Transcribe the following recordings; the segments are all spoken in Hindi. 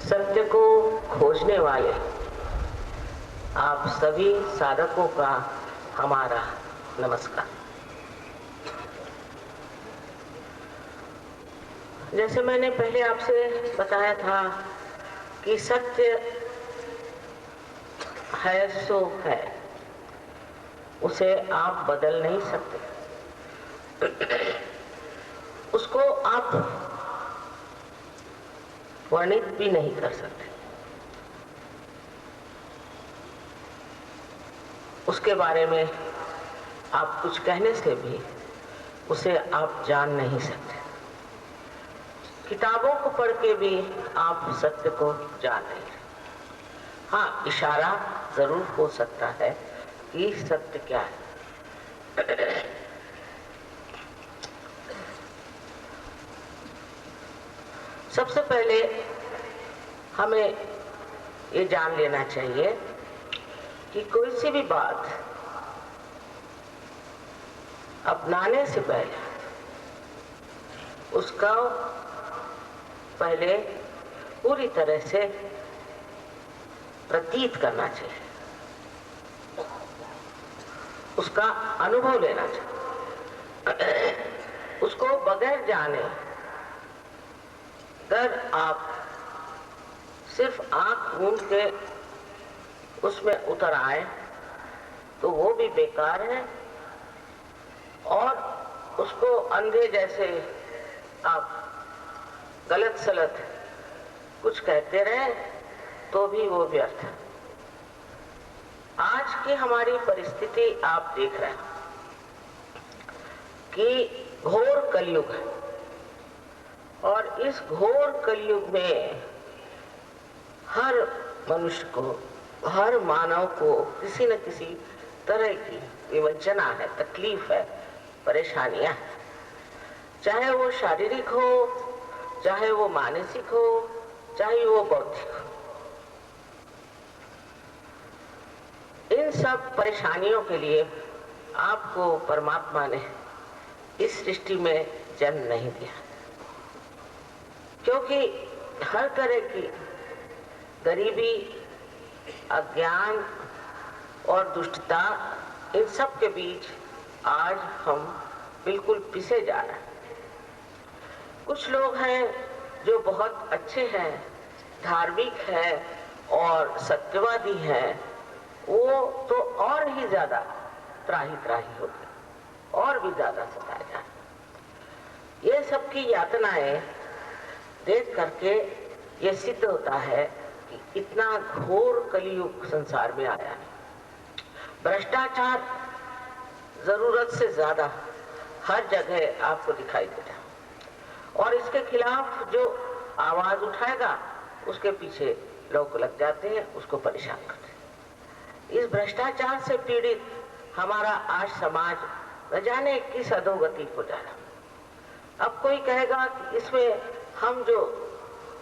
सत्य को खोजने वाले आप सभी साधकों का हमारा नमस्कार। जैसे मैंने पहले आपसे बताया था कि सत्य है सो है, उसे आप बदल नहीं सकते, उसको आप वर्णित भी नहीं कर सकते, उसके बारे में आप कुछ कहने से भी उसे आप जान नहीं सकते। किताबों को पढ़ के भी आप सत्य को जान नहीं सकते। हाँ, इशारा जरूर हो सकता है कि सत्य क्या है। सबसे पहले हमें ये जान लेना चाहिए कि कोई सी भी बात अपनाने से पहले उसका पहले पूरी तरह से प्रतीत करना चाहिए, उसका अनुभव लेना चाहिए। उसको बगैर जाने अगर आप सिर्फ आंख मूंद के उसमें उतर आए तो वो भी बेकार है, और उसको अंधे जैसे आप गलत सलत कुछ कहते रहे तो भी वो व्यर्थ है। आज की हमारी परिस्थिति आप देख रहे हैं कि घोर कलयुग है, और इस घोर कलयुग में हर मनुष्य को, हर मानव को किसी न किसी तरह की विवंचना है, तकलीफ है, परेशानियां हैं, चाहे वो शारीरिक हो, चाहे वो मानसिक हो, चाहे वो बौद्धिक हो। इन सब परेशानियों के लिए आपको परमात्मा ने इस सृष्टि में जन्म नहीं दिया, क्योंकि हर तरह की गरीबी, अज्ञान और दुष्टता, इन सब के बीच आज हम बिल्कुल पिसे जा रहे हैं। कुछ लोग हैं जो बहुत अच्छे हैं, धार्मिक हैं और सत्यवादी हैं, वो तो और ही ज्यादा त्राही त्राही होते, और भी ज्यादा सताए जाए। ये सबकी यातनाएं देख करके ये सिद्ध होता है कि इतना घोर कलियुग संसार में आया है। भ्रष्टाचार जरूरत से ज्यादा हर जगह आपको दिखाई देता है, और इसके खिलाफ जो आवाज उठाएगा उसके पीछे लोग लग जाते हैं, उसको परेशान करते हैं। इस भ्रष्टाचार से पीड़ित हमारा आज समाज न जाने किस अधोगति को जा रहा। अब कोई कहेगा कि इसमें हम जो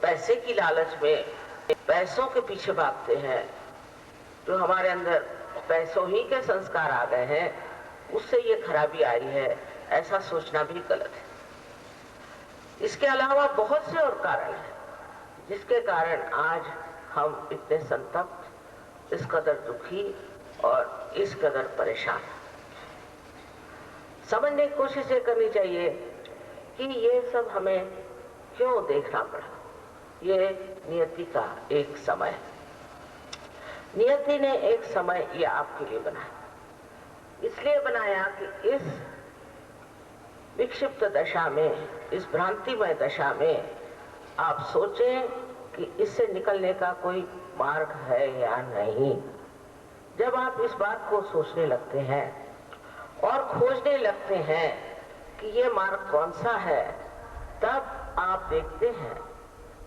पैसे की लालच में पैसों के पीछे भागते हैं, जो हमारे अंदर पैसों ही के संस्कार आ गए हैं, उससे ये खराबी आई है, ऐसा सोचना भी गलत है। इसके अलावा बहुत से और कारण हैं जिसके कारण आज हम इतने संतप्त, इस कदर दुखी और इस कदर परेशान। समझने की कोशिश ये करनी चाहिए कि ये सब हमें क्यों देखना पड़ा। ये नियति का एक समय है, नियति ने एक समय ये आपके लिए बनाया, इसलिए बनाया कि इस विक्षिप्त दशा में, इस भ्रांतिमय दशा में आप सोचें कि इससे निकलने का कोई मार्ग है या नहीं। जब आप इस बात को सोचने लगते हैं और खोजने लगते हैं कि ये मार्ग कौन सा है, तब आप देखते हैं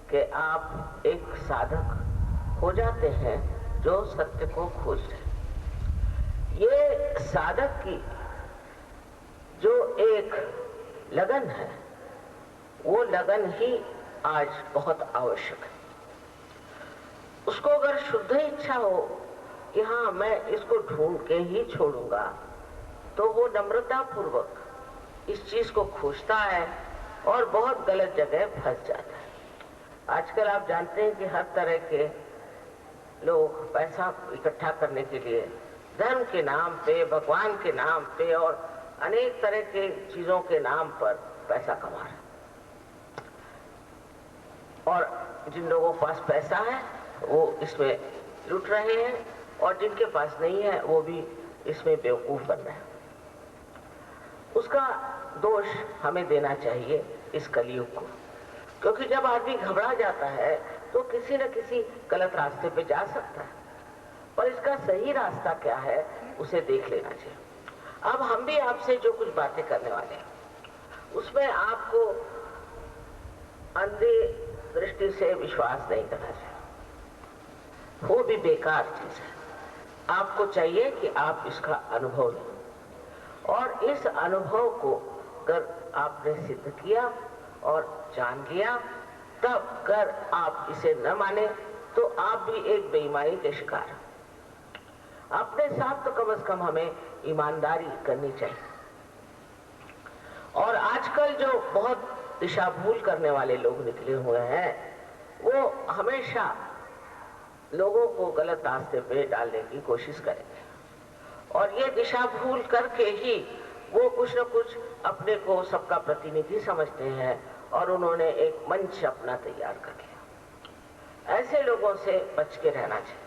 कि आप एक साधक हो जाते हैं जो सत्य को खोज रहे हैं। ये साधक की जो एक लगन है, वो लगन ही आज बहुत आवश्यक है। उसको अगर शुद्ध इच्छा हो कि हाँ मैं इसको ढूंढ के ही छोड़ूंगा, तो वो नम्रता पूर्वक इस चीज को खोजता है और बहुत गलत जगह फंस जाता है। आजकल आप जानते हैं कि हर तरह के लोग पैसा इकट्ठा करने के लिए धर्म के नाम पे, भगवान के नाम पे और अनेक तरह के चीजों के नाम पर पैसा कमा रहे हैं। और जिन लोगों के पास पैसा है वो इसमें लुट रहे हैं, और जिनके पास नहीं है वो भी इसमें बेवकूफ बन रहे हैं। उसका दोष हमें देना चाहिए इस कलयुग को, क्योंकि जब आदमी घबरा जाता है तो किसी न किसी गलत रास्ते पे जा सकता है, पर इसका सही रास्ता क्या है उसे देख लेना चाहिए। अब हम भी आपसे जो कुछ बातें करने वाले हैं उसमें आपको अंधे दृष्टि से विश्वास नहीं करना चाहिए, वो भी बेकार चीज है। आपको चाहिए कि आप इसका अनुभव लें, और इस अनुभव को अगर आपने सिद्ध किया और जान लिया, तब अगर आप इसे न माने तो आप भी एक बेईमानी के शिकार हैं। अपने साथ तो कम से कम हमें ईमानदारी करनी चाहिए। और आजकल जो बहुत दिशा भूल करने वाले लोग निकले हुए हैं वो हमेशा लोगों को गलत रास्ते पे डालने की कोशिश करेंगे, और ये दिशा भूल करके ही वो कुछ न कुछ अपने को सबका प्रतिनिधि समझते हैं और उन्होंने एक मंच अपना तैयार कर लिया। ऐसे लोगों से बच के रहना चाहिए,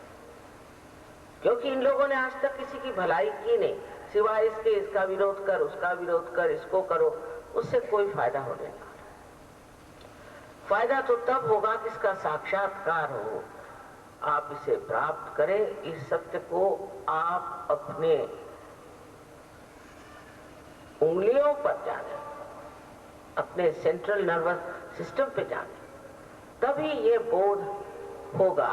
क्योंकि इन लोगों ने आज तक किसी की भलाई की नहीं, सिवाय इसके इसका विरोध कर, उसका विरोध कर, इसको करो, उससे कोई फायदा होने नहीं। फायदा तो तब होगा कि इसका साक्षात्कार हो, आप इसे प्राप्त करें, इस सत्य को आप अपने उंगलियों पर जाने, अपने सेंट्रल नर्वस सिस्टम पे जाने, तभी ये बोध होगा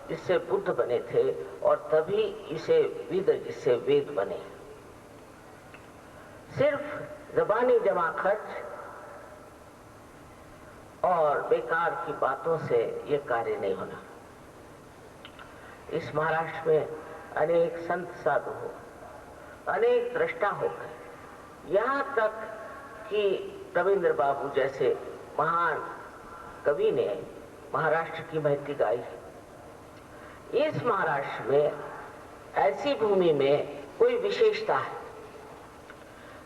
जिससे बुद्ध बने थे, और तभी इसे विद जिससे वेद बने। सिर्फ ज़बानी जमा खर्च और बेकार की बातों से ये कार्य नहीं होना। इस महाराष्ट्र में अनेक संत साधु हो, अनेक दृष्टा हो गए, यहाँ तक कि रविंद्र बाबू जैसे महान कवि ने महाराष्ट्र की महती गाई। इस महाराष्ट्र में ऐसी भूमि में कोई विशेषता है।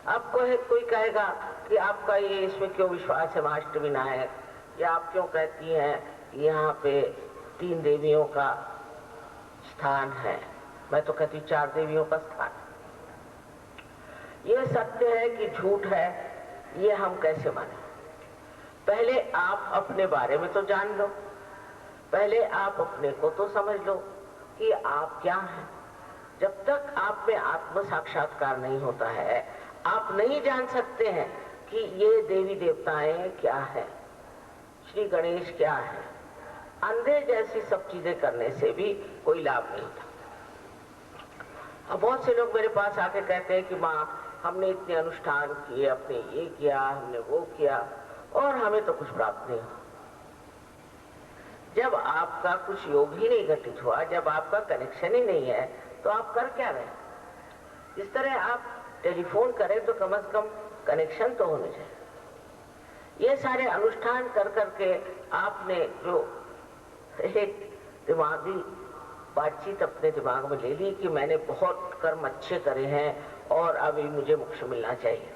अब कोई कहेगा कि आपका ये इसमें क्यों विश्वास है महाअष्टविनायक, या आप क्यों कहती हैं कि यहाँ पे 3 देवियों का स्थान है। मैं तो कहती 4 देवियों का स्थान। ये सत्य है कि झूठ है, ये हम कैसे माने? पहले आप अपने बारे में तो जान लो, पहले आप अपने को तो समझ लो कि आप क्या हैं। जब तक आप में आत्म साक्षात्कार नहीं होता है, आप नहीं जान सकते हैं कि ये देवी देवताएं क्या है, श्री गणेश क्या है। अंधे जैसी सब चीजें करने से भी कोई लाभ नहीं होता। अब बहुत से लोग मेरे पास आके कहते हैं कि माँ हमने इतने अनुष्ठान किए, अपने ये किया, हमने वो किया, और हमें तो कुछ प्राप्त नहीं हुआ। जब आपका कुछ योग ही नहीं घटित हुआ, जब आपका कनेक्शन ही नहीं है, तो आप कर क्या रहे? इस तरह आप टेलीफोन करें तो कम से कम कनेक्शन तो होने चाहिए। ये सारे अनुष्ठान कर करके आपने जो एक दिमागी बातचीत अपने दिमाग में ले ली कि मैंने बहुत कर्म अच्छे करे हैं और अभी मुझे मोक्ष मिलना चाहिए,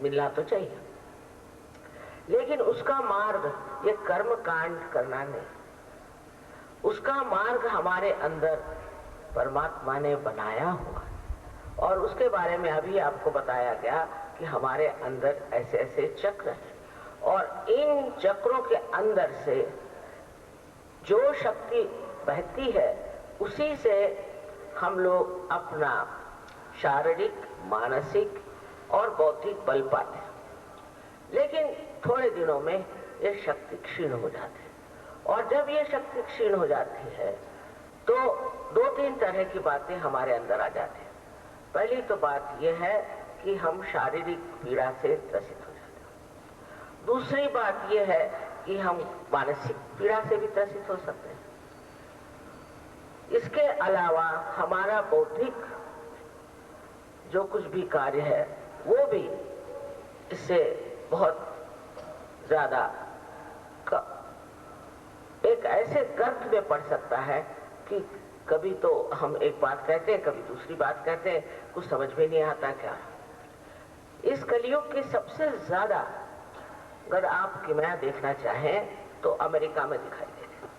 मिलना तो चाहिए, लेकिन उसका मार्ग ये कर्म कांड करना नहीं। उसका मार्ग हमारे अंदर परमात्मा ने बनाया हुआ, और उसके बारे में अभी आपको बताया गया कि हमारे अंदर ऐसे ऐसे चक्र हैं, और इन चक्रों के अंदर से जो शक्ति बहती है उसी से हम लोग अपना शारीरिक, मानसिक और बौद्धिक बल पाते हैं। लेकिन थोड़े दिनों में ये शक्ति क्षीण हो जाती है, और जब ये शक्ति क्षीण हो जाती है तो 2-3 तरह की बातें हमारे अंदर आ जाती हैं। पहली तो बात यह है कि हम शारीरिक पीड़ा से त्रसित हो जाते हैं। दूसरी बात यह है कि हम मानसिक पीड़ा से भी त्रसित हो सकते हैं। इसके अलावा हमारा बौद्धिक जो कुछ भी कार्य है वो भी इससे बहुत ज्यादा एक ऐसे गर्त में पड़ सकता है कि कभी तो हम एक बात कहते हैं, कभी दूसरी बात कहते हैं, कुछ समझ में नहीं आता क्या। इस कलयुग की सबसे ज्यादा अगर आप किमया देखना चाहें तो अमेरिका में दिखाई देते हैं।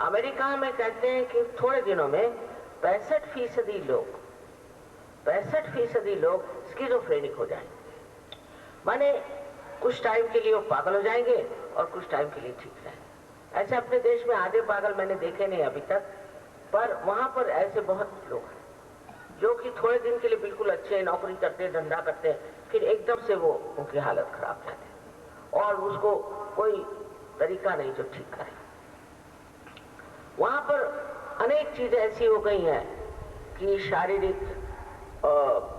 अमेरिका में कहते हैं कि थोड़े दिनों में 65% लोग स्किज़ोफ्रेनिक हो जाएंगे, माने कुछ टाइम के लिए वो पागल हो जाएंगे और कुछ टाइम के लिए ठीक रहेंगे। ऐसे अपने देश में आधे पागल मैंने देखे नहीं अभी तक, पर वहां पर ऐसे बहुत लोग हैं जो कि थोड़े दिन के लिए बिल्कुल अच्छे नौकरी करते हैं, धंधा करते हैं, फिर एकदम से वो उनकी हालत खराब हो जाती है और उसको कोई तरीका नहीं जो ठीक करे। वहां पर अनेक चीजें ऐसी हो गई हैं कि शारीरिक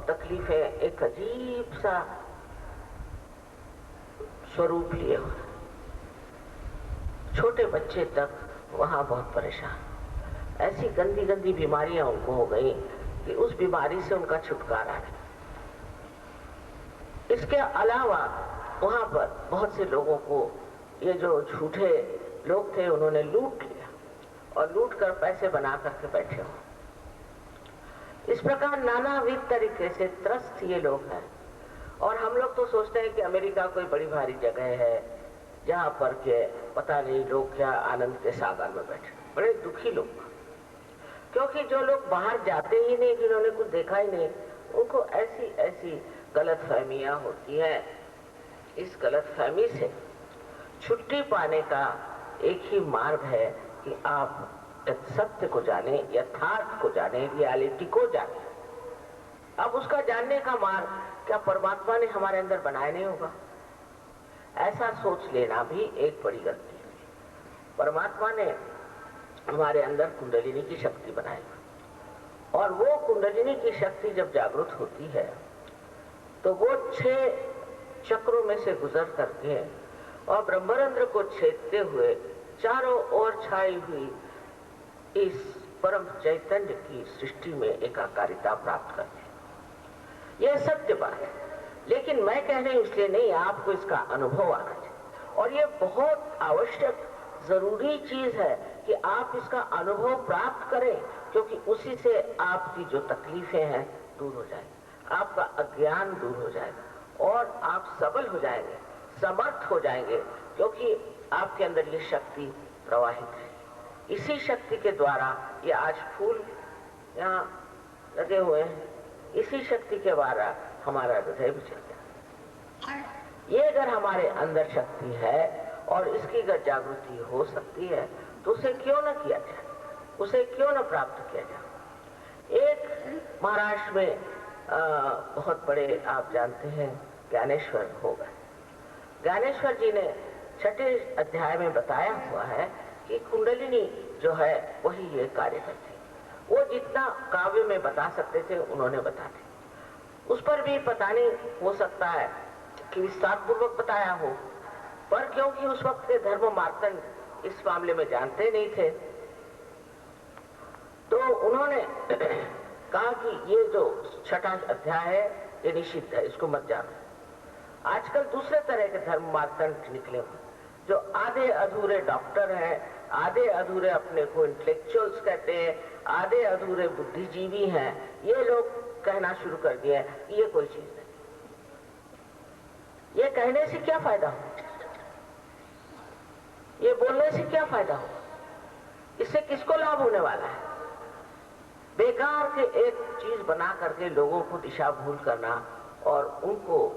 तकलीफें एक अजीब सा स्वरूप लिए हुए, छोटे बच्चे तक वहां बहुत परेशान, ऐसी गंदी गंदी बीमारियां उनको हो गई कि उस बीमारी से उनका छुटकारा नहीं। इसके अलावा वहां पर बहुत से लोगों को ये जो झूठे लोग थे उन्होंने लूट लिया और लूट कर पैसे बना करके बैठे हो। इस प्रकार नानाविध तरीके से त्रस्त ये लोग हैं। और हम लोग तो सोचते हैं कि अमेरिका कोई बड़ी भारी जगह है जहां पर के पता नहीं लोग क्या आनंद के सागर में बैठे, बड़े दुखी लोग, क्योंकि जो लोग बाहर जाते ही नहीं, जिन्होंने कुछ देखा ही नहीं, उनको ऐसी ऐसी गलतफहमियां होती हैं। इस गलतफहमी से छुट्टी पाने का एक ही मार्ग है कि आप सत्य को जाने, यथार्थ को जाने, रियलिटी को जाने। अब उसका जानने का मार्ग क्या परमात्मा ने हमारे अंदर बनाया नहीं होगा? ऐसा सोच लेना भी एक बड़ी गलती है। परमात्मा ने हमारे अंदर कुंडलिनी की शक्ति बनाई और वो कुंडलिनी की शक्ति जब जागृत होती है तो वो 6 चक्रों में से गुजर करके और ब्रह्मरंध्र को छेदते हुए चारों ओर छाई हुई इस परम चैतन्य की सृष्टि में एकाकारिता प्राप्त करते हैं। यह सत्य बात है, लेकिन मैं कह रही हूं इसलिए नहीं, आपको इसका अनुभव आना चाहिए और ये बहुत आवश्यक जरूरी चीज है कि आप इसका अनुभव प्राप्त करें, क्योंकि उसी से आपकी जो तकलीफें हैं दूर हो जाएंगी, आपका अज्ञान दूर हो जाएगा और आप सबल हो जाएंगे, समर्थ हो जाएंगे, क्योंकि आपके अंदर ये शक्ति प्रवाहित है। इसी शक्ति के द्वारा ये आज फूल यहाँ लगे हुए हैं, इसी शक्ति के द्वारा हमारा हृदय भी चलता है। ये अगर हमारे अंदर शक्ति है और इसकी अगर जागृति हो सकती है तो उसे क्यों न किया जाए, उसे क्यों न प्राप्त किया जाए। एक महाराष्ट्र में बहुत बड़े आप जानते हैं ज्ञानेश्वर हो गए। ज्ञानेश्वर जी ने 6ठे अध्याय में बताया हुआ है कि कुंडलिनी जो है वही ये कार्य करती है। वो जितना काव्य में बता सकते थे उन्होंने बता दिया। उस पर भी पता नहीं, हो सकता है कि विस्तार पूर्वक बताया हो, पर क्योंकि उस वक्त के धर्म मार्तंड इस मामले में जानते नहीं थे तो उन्होंने कहा कि ये जो 6ठा अध्याय है ये निषिद्ध है, इसको मत जानो। आजकल दूसरे तरह के धर्म मार्तंड निकले हुए जो आधे अधूरे डॉक्टर हैं, आधे अधूरे अपने को इंटेलेक्चुअल्स कहते हैं, आधे अधूरे बुद्धिजीवी हैं। ये लोग कहना शुरू कर दिया है कि ये कोई चीज नहीं। ये कहने से क्या फायदा हो, ये बोलने से क्या फायदा हो, इससे किसको लाभ होने वाला है? बेकार के एक चीज बना करके लोगों को दिशा भूल करना और उनको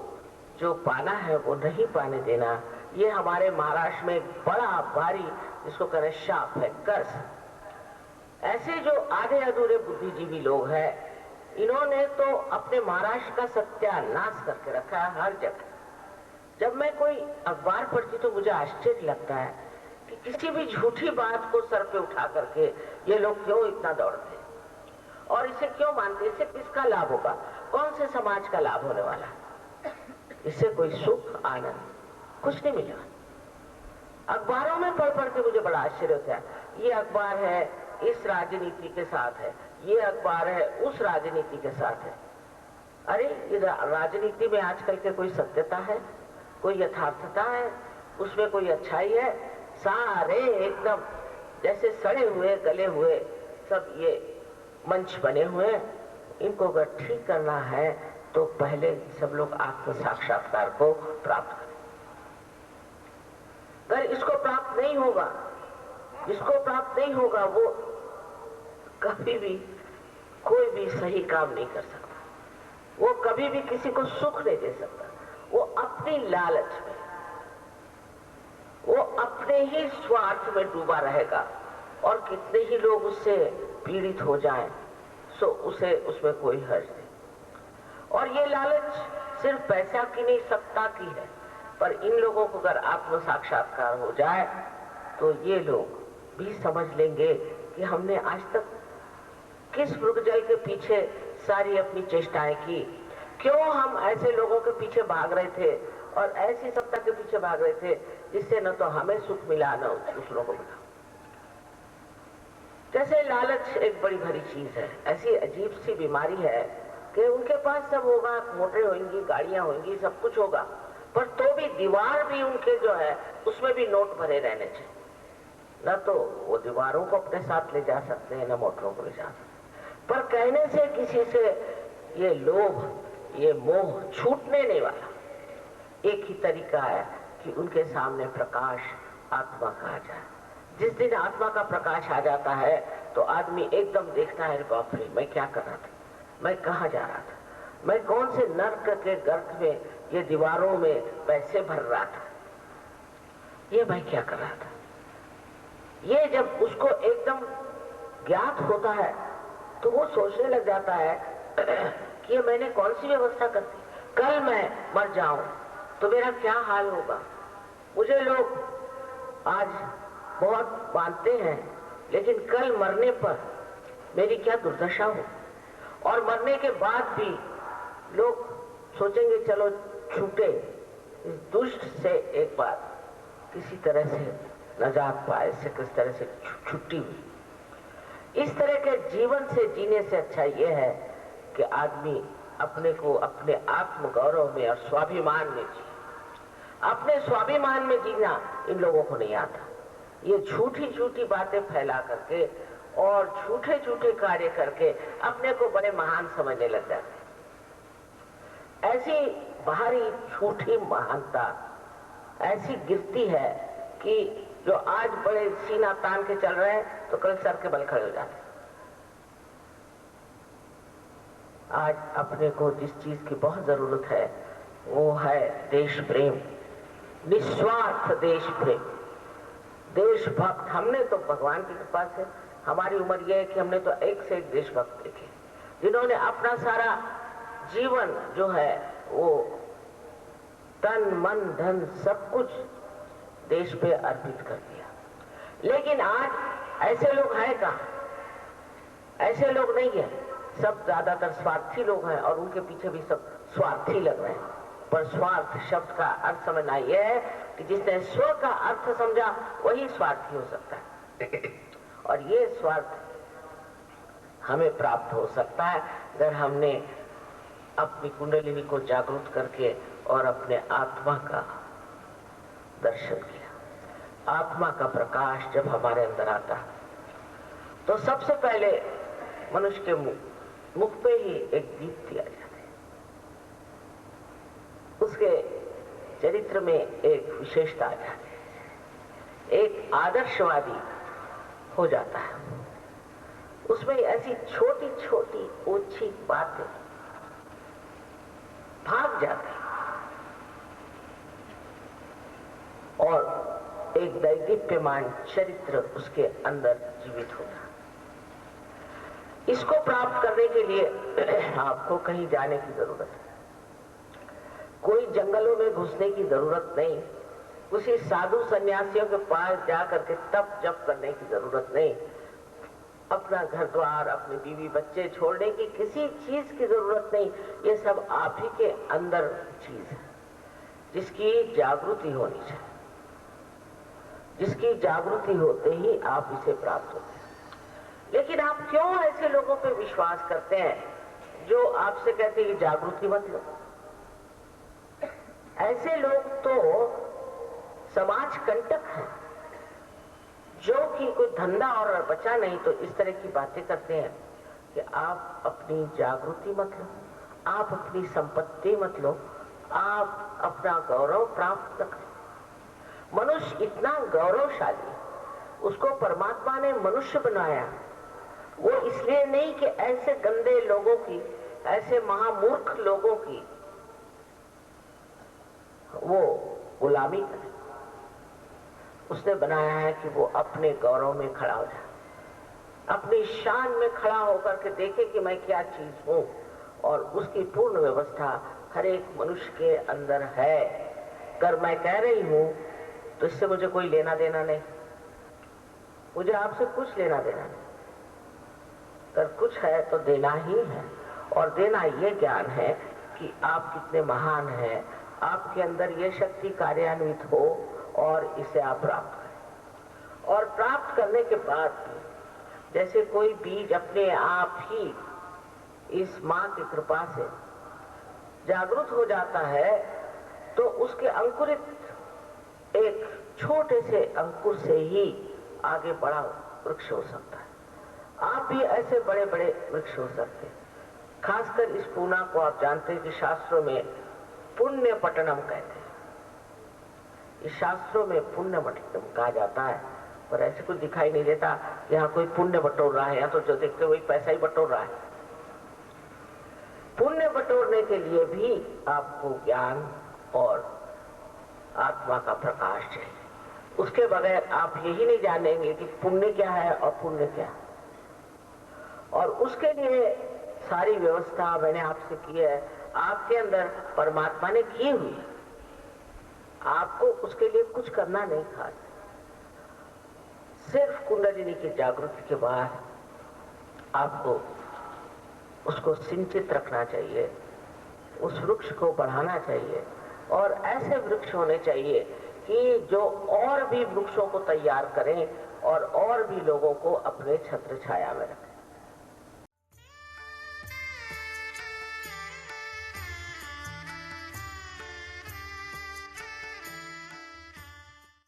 जो पाना है वो नहीं पाने देना, ये हमारे महाराष्ट्र में बड़ा भारी जिसको कहें शाप है, कर्ज। ऐसे जो आधे अधूरे बुद्धिजीवी लोग हैं, इन्होंने तो अपने महाराष्ट्र का सत्यानाश करके रखा है हर जगह। जब मैं कोई अखबार पढ़ती तो मुझे आश्चर्य लगता है कि किसी भी झूठी बात को सर पे उठा करके ये लोग क्यों इतना दौड़ते हैं और इसे क्यों मानते हैं? इससे किसका लाभ होगा? कौन से समाज का लाभ होने वाला है? इससे कोई सुख आनंद कुछ नहीं मिलेगा। अखबारों में पढ़ पढ़ के मुझे बड़ा आश्चर्य होता है, ये अखबार है इस राजनीति के साथ है, ये अखबार है उस राजनीति के साथ है। अरे ये राजनीति में आजकल के कोई सत्यता है, कोई यथार्थता है, उसमें कोई अच्छाई है? सारे एकदम जैसे सड़े हुए गले हुए सब ये मंच बने हुए हैं। इनको अगर ठीक करना है तो पहले सब लोग आत्म साक्षात्कार को प्राप्त करें। अगर इसको प्राप्त नहीं होगा, जिसको प्राप्त नहीं होगा वो कभी भी कोई भी सही काम नहीं कर सकता, वो कभी भी किसी को सुख नहीं दे सकता। वो अपनी लालच में, वो अपने ही स्वार्थ में डूबा रहेगा और कितने ही लोग उससे पीड़ित हो जाएं सो उसे उसमें कोई हर्ज नहीं। और ये लालच सिर्फ पैसा की नहीं, सत्ता की है। पर इन लोगों को अगर आत्म साक्षात्कार हो जाए तो ये लोग भी समझ लेंगे कि हमने आज तक किस मृगजल के पीछे सारी अपनी चेष्टाएं की, क्यों हम ऐसे लोगों के पीछे भाग रहे थे और ऐसी सत्ता के पीछे भाग रहे थे जिससे न तो हमें सुख मिला न दूसरों को मिला। जैसे लालच एक बड़ी भरी चीज है, ऐसी अजीब सी बीमारी है कि उनके पास सब होगा, मोटरें होंगी, गाड़ियां होंगी, सब कुछ होगा, पर तो भी दीवार भी उनके जो है उसमें भी नोट भरे रहने चाहिए। न तो वो दीवारों को अपने साथ ले जा सकते हैं, न मोटरों को ले जा सकते। पर कहने से किसी से ये लोभ, ये मोह छूटने नहीं वाला। एक ही तरीका है कि उनके सामने प्रकाश आत्मा का आ जाए। जिस दिन आत्मा का प्रकाश आ जाता है तो आदमी एकदम देखता है, बाप रे मैं क्या कर रहा था, मैं कहाँ जा रहा था, मैं कौन से नर्क के गर्त में ये दीवारों में पैसे भर रहा था, ये मैं क्या कर रहा था। ये जब उसको एकदम ज्ञात होता है तो वो सोचने लग जाता है कि ये मैंने कौन सी व्यवस्था कर दी, कल मैं मर जाऊं तो मेरा क्या हाल होगा। मुझे लोग आज बहुत मानते हैं, लेकिन कल मरने पर मेरी क्या दुर्दशा हो। और मरने के बाद भी लोग सोचेंगे चलो छूटे, इस दुष्ट से एक बार किसी तरह से नजात पाए, से किस तरह से छुट्टी हुई। इस तरह के जीवन से जीने से अच्छा यह है कि आदमी अपने को अपने आत्म गौरव में और स्वाभिमान में जिए। अपने स्वाभिमान में जीना इन लोगों को नहीं आता। ये झूठी झूठी बातें फैला करके और झूठे झूठे कार्य करके अपने को बड़े महान समझने लग जाते हैं। ऐसी बाहरी झूठी महानता ऐसी गिरती है कि जो आज बड़े सीना तान के चल रहे हैं तो कल सर के बल खड़े हो जाते हैं। आज अपने को जिस चीज की बहुत जरूरत है वो है देश प्रेम, निस्वार्थ देश प्रेम, देशभक्त। हमने तो भगवान की कृपा से हमारी उम्र यह है कि हमने तो एक से एक देशभक्त देखे, जिन्होंने अपना सारा जीवन जो है वो तन मन धन सब कुछ देश पे अर्पित कर दिया। लेकिन आज ऐसे लोग हैं कहाँ? ऐसे लोग नहीं है, सब ज्यादातर स्वार्थी लोग हैं और उनके पीछे भी सब स्वार्थी लग रहे हैं। पर स्वार्थ शब्द का अर्थ समझना यह है कि जिसने स्व का अर्थ समझा वही स्वार्थी हो सकता है। और ये स्वार्थ हमें प्राप्त हो सकता है अगर हमने अपनी कुंडलिनी को जागृत करके और अपने आत्मा का दर्शन किया। आत्मा का प्रकाश जब हमारे अंदर आता है तो सबसे पहले मनुष्य के मुख पे ही एक दीप्ति आ जाती है, उसके चरित्र में एक विशेषता आ जाती है, एक आदर्शवादी हो जाता है। उसमें ऐसी छोटी छोटी ओछी बातें भाग जाती और एक दैदीप्यमान चरित्र उसके अंदर जीवित होता है। इसको प्राप्त करने के लिए आपको कहीं जाने की जरूरत है, कोई जंगलों में घुसने की जरूरत नहीं, किसी साधु सन्यासियों के पास जा करके तप जप करने की जरूरत नहीं, अपना घर द्वार अपनी बीवी बच्चे छोड़ने की किसी चीज की जरूरत नहीं। ये सब आप ही के अंदर चीज है जिसकी जागृति होनी चाहिए, जिसकी जागृति होते ही आप इसे प्राप्त होते हैं। लेकिन आप क्यों ऐसे लोगों पे विश्वास करते हैं जो आपसे कहते हैं कि जागृति मत लो? ऐसे लोग तो समाज कंटक हैं, जो कि कोई धंधा और बचा नहीं, तो इस तरह की बातें करते हैं कि आप अपनी जागृति मत लो, आप अपनी संपत्ति मत लो, आप अपना गौरव प्राप्त करो। मनुष्य इतना गौरवशाली, उसको परमात्मा ने मनुष्य बनाया, वो इसलिए नहीं कि ऐसे गंदे लोगों की, ऐसे महामूर्ख लोगों की वो गुलामी करे। उसने बनाया है कि वो अपने गौरव में खड़ा हो जाए, अपनी शान में खड़ा होकर के देखे कि मैं क्या चीज हूं, और उसकी पूर्ण व्यवस्था हर एक मनुष्य के अंदर है। अगर मैं कह रही हूं तो इससे मुझे कोई लेना देना नहीं, मुझे आपसे कुछ लेना देना नहीं। अगर कुछ है तो देना ही है, और देना ये ज्ञान है कि आप कितने महान हैं, आपके अंदर ये शक्ति कार्यान्वित हो और इसे आप प्राप्त करें। और प्राप्त करने के बाद जैसे कोई बीज अपने आप ही इस माँ की कृपा से जागृत हो जाता है, तो उसके अंकुरित एक छोटे से अंकुर से ही आगे बड़ा वृक्ष हो सकता है। आप भी ऐसे बड़े बड़े वृक्ष हो सकते हैं। खासकर इस पूना को आप जानते हैं कि शास्त्रों में पुण्य पटनम कहते हैं। इस शास्त्रों में पुण्य पटनम कहा जाता है, पर ऐसे कुछ दिखाई नहीं देता यहाँ कोई पुण्य बटोर रहा है, या तो जो देखते वही पैसा ही बटोर रहा है। पुण्य बटोरने के लिए भी आपको ज्ञान और आत्मा का प्रकाश चाहिए। उसके बगैर आप यही नहीं जानेंगे कि पुण्य क्या है और पुण्य क्या है। और उसके लिए सारी व्यवस्था मैंने आपसे की है, आपके अंदर परमात्मा ने की हुई है। आपको उसके लिए कुछ करना नहीं, खास सिर्फ कुंडलिनी की जागृति के बाद आपको उसको सिंचित रखना चाहिए, उस वृक्ष को बढ़ाना चाहिए, और ऐसे वृक्ष होने चाहिए कि जो और भी वृक्षों को तैयार करें और भी लोगों को अपने छत्र छाया में रखें।